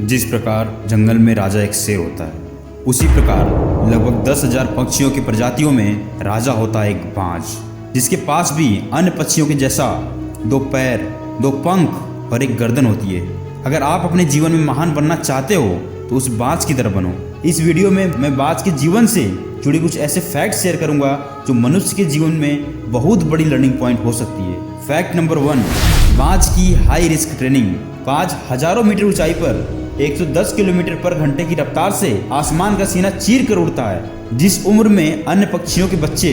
जिस प्रकार जंगल में राजा एक शेर होता है, उसी प्रकार लगभग 10,000 पक्षियों की प्रजातियों में राजा होता है एक बाज, जिसके पास भी अन्य पक्षियों के जैसा 2 पैर, 2 पंख और एक गर्दन होती है। अगर आप अपने जीवन में महान बनना चाहते हो तो उस बाज की तरह बनो। इस वीडियो में मैं बाज के जीवन से जुड़ी कुछ ऐसे फैक्ट शेयर करूंगा जो मनुष्य के जीवन में बहुत बड़ी लर्निंग पॉइंट हो सकती है। फैक्ट नंबर 1, बाज की हाई रिस्क ट्रेनिंग। बाज हजारों मीटर ऊंचाई पर 110 किलोमीटर पर घंटे की रफ्तार से आसमान का सीना चीर कर उड़ता है। जिस उम्र में अन्य पक्षियों के बच्चे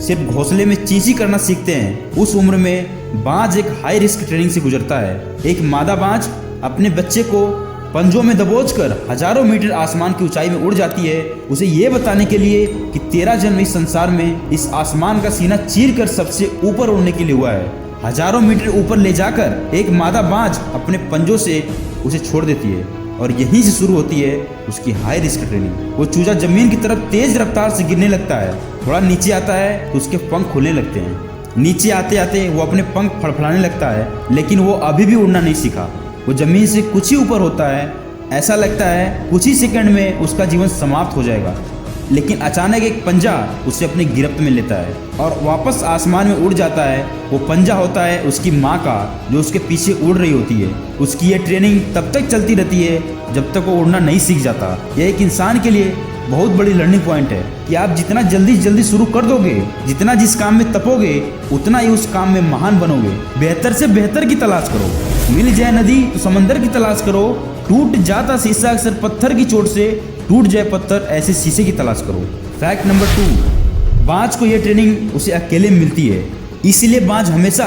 सिर्फ घोंसले में चींची करना सीखते हैं, उस उम्र में बाज एक हाई रिस्क ट्रेनिंग से गुजरता है। एक मादा बाज अपने बच्चे को पंजों में दबोचकर हजारों मीटर आसमान की ऊंचाई में उड़ जाती है, उसे ये बताने के लिए कि तेरा जन्म इस संसार में इस आसमान का सीना चीर कर सबसे ऊपर उड़ने के लिए हुआ है। हजारों मीटर ऊपर ले जाकर एक मादा बाज अपने पंजों से उसे छोड़ देती है और यहीं से शुरू होती है उसकी हाई रिस्क ट्रेनिंग। वो चूजा जमीन की तरफ तेज रफ्तार से गिरने लगता है। थोड़ा नीचे आता है तो उसके पंख खुलने लगते हैं। नीचे आते आते वो अपने पंख फड़फड़ाने लगता है, लेकिन वो अभी भी उड़ना नहीं सीखा। वो जमीन से कुछ ही ऊपर होता है। ऐसा लगता है कुछ ही सेकंड में उसका जीवन समाप्त हो जाएगा, लेकिन अचानक एक पंजा उसे अपनी गिरफ्त में लेता है और वापस आसमान में उड़ जाता है। वो पंजा होता है उसकी माँ का, जो उसके पीछे उड़ रही होती है। उसकी ये ट्रेनिंग तब तक चलती रहती है जब तक वो उड़ना नहीं सीख जाता। यह एक इंसान के लिए बहुत बड़ी लर्निंग पॉइंट है कि आप जितना जल्दी शुरू कर दोगे, जितना जिस काम में तपोगे, उतना ही उस काम में महान बनोगे। बेहतर से बेहतर की तलाश करो। मिल जाए नदी तो समंदर की तलाश करो। टूट जाता शीशा अक्सर पत्थर की चोट से, टूट जाए पत्थर ऐसे शीशे की तलाश करो। फैक्ट नंबर 2, बाज को यह ट्रेनिंग उसे अकेले मिलती है, इसीलिए बाज हमेशा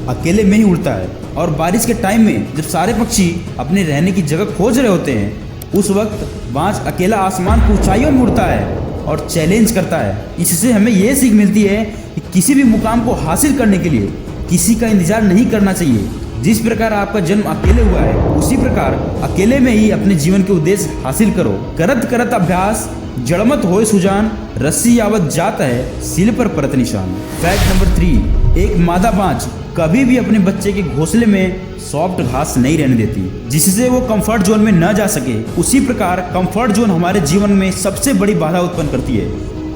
अकेले में ही उड़ता है। और बारिश के टाइम में जब सारे पक्षी अपने रहने की जगह खोज रहे होते हैं, उस वक्त बाज अकेला आसमान की ऊंचाइयों में उड़ता है और चैलेंज करता है। इससे हमें यह सीख मिलती है कि किसी भी मुकाम को हासिल करने के लिए किसी का इंतजार नहीं करना चाहिए। जिस प्रकार आपका जन्म अकेले हुआ है, उसी प्रकार अकेले में ही अपने जीवन के उद्देश्य हासिल करो। करत करत अभ्यास जड़मत होए सुजान, रस्सी यावत जाता है सिल पर परत निशान। फैक्ट नंबर 3, एक मादा बाज कभी भी अपने बच्चे के घोंसले में सॉफ्ट घास नहीं रहने देती, जिससे वो कंफर्ट जोन में न जा सके। उसी प्रकार कंफर्ट जोन हमारे जीवन में सबसे बड़ी बाधा उत्पन्न करती है,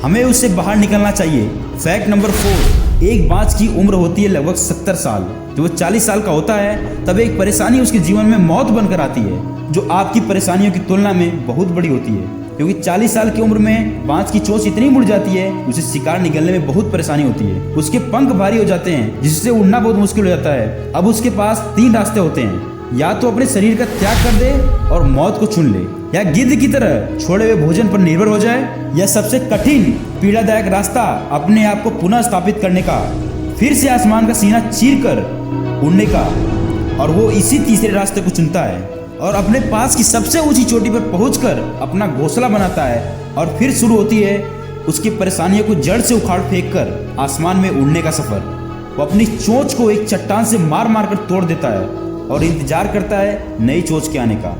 हमें उससे बाहर निकलना चाहिए। फैक्ट नंबर 4, एक बाज की उम्र होती है लगभग 70 साल। जब वो 40 साल का होता है तब एक परेशानी उसके जीवन में मौत बनकर आती है, जो आपकी परेशानियों की तुलना में बहुत बड़ी होती है, क्योंकि 40 साल की उम्र में बाज की चोंच इतनी मुड़ जाती है उसे शिकार निकलने में बहुत परेशानी होती है। उसके पंख भारी हो जाते हैं, जिससे उड़ना बहुत मुश्किल हो जाता है। अब उसके पास 3 रास्ते होते हैं, या तो अपने शरीर का त्याग कर दे और मौत को चुन ले, या गिद्ध की तरह छोड़े हुए भोजन पर निर्भर हो जाए, या सबसे कठिन पीड़ादायक रास्ता अपने आप को पुनः स्थापित करने का, फिर से आसमान का सीना चीर कर उड़ने का। और वो इसी तीसरे रास्ते को चुनता है और अपने पास की सबसे ऊंची चोटी पर पहुंचकर अपना घोंसला बनाता है। और फिर शुरू होती है उसकी परेशानियों को जड़ से उखाड़ फेंक कर आसमान में उड़ने का सफर। वो अपनी चोंच को एक चट्टान से मार मार कर तोड़ देता है और इंतजार करता है नई चोंच के आने का।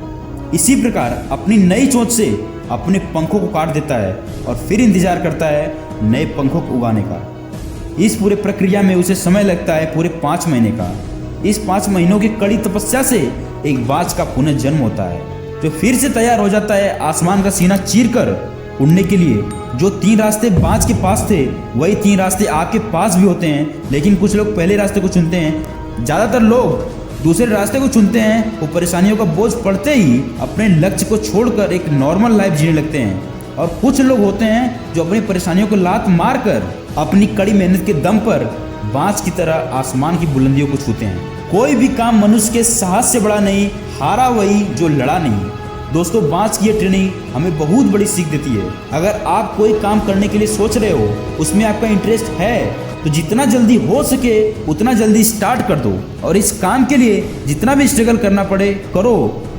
इसी प्रकार अपनी नई चोंच से अपने पंखों को काट देता है और फिर इंतजार करता है नए पंखों को उगाने का। इस पूरे प्रक्रिया में उसे समय लगता है पूरे 5 महीने का। इस 5 महीनों की कड़ी तपस्या से एक बाज का पुनर्जन्म होता है, जो फिर से तैयार हो जाता है आसमान का सीना चीर कर उड़ने के लिए। जो 3 रास्ते बाज के पास थे, वही 3 रास्ते आपके पास भी होते हैं, लेकिन कुछ लोग पहले रास्ते को चुनते हैं, ज़्यादातर लोग दूसरे रास्ते को चुनते हैं। वो परेशानियों का बोझ पड़ते ही अपने लक्ष्य को छोड़कर एक नॉर्मल लाइफ जीने लगते हैं। और कुछ लोग होते हैं जो अपनी परेशानियों को लात मार कर अपनी कड़ी मेहनत के दम पर बाज की तरह आसमान की बुलंदियों को छूते हैं। कोई भी काम मनुष्य के साहस से बड़ा नहीं, हारा वही जो लड़ा नहीं। दोस्तों, बाज की ये ट्रेनिंग हमें बहुत बड़ी सीख देती है। अगर आप कोई काम करने के लिए सोच रहे हो, उसमें आपका इंटरेस्ट है, तो जितना जल्दी हो सके उतना जल्दी स्टार्ट कर दो। और इस काम के लिए जितना भी स्ट्रगल करना पड़े करो।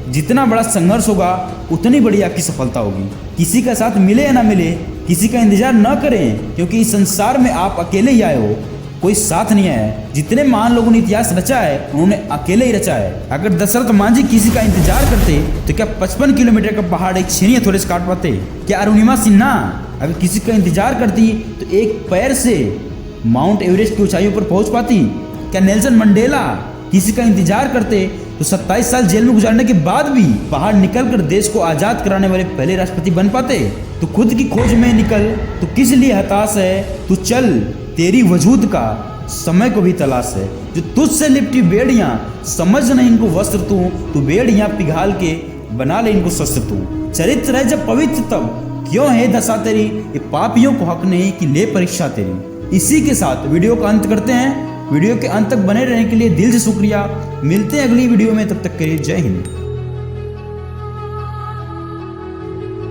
जितना बड़ा संघर्ष होगा उतनी बड़ी आपकी सफलता होगी। किसी का साथ मिले या ना मिले, किसी का इंतजार न करें, क्योंकि इस संसार में आप अकेले ही आए हो, कोई साथ नहीं आया है। जितने महान लोगों ने इतिहास रचा है, उन्होंने अकेले ही रचा है। अगर दशरथ मांझी किसी का इंतजार करते तो क्या 55 किलोमीटर का पहाड़ एक छीनी हथौड़े से काट पाते? क्या अरुणिमा सिन्हा अगर किसी का इंतजार करती तो एक पैर से माउंट एवरेस्ट की ऊंचाइयों पर पहुंच पाती? क्या नेल्सन मंडेला किसी का इंतजार करते तो 27 साल जेल में गुजारने के बाद भी बाहर निकलकर देश को आजाद कराने वाले पहले राष्ट्रपति बन पाते। तो खुद की खोज में निकल, तो किस लिए हताश है, तू चल, तेरी वजूद का समय को भी तलाश है। जो तुझसे लिपटी बेड़ियां, समझ नहीं इनको वस्त्र तू बेड़ियां पिघाल के बना ले इनको शस्त्र तू। चरित्र है जब पवित्र तब क्यों है दशा तेरी, ये पापियों को हक नहीं कि ले परीक्षा तेरी। इसी के साथ वीडियो का अंत करते हैं। वीडियो के अंत तक बने रहने के लिए दिल से शुक्रिया। मिलते हैं अगली वीडियो में, तब तक के लिए जय हिंद।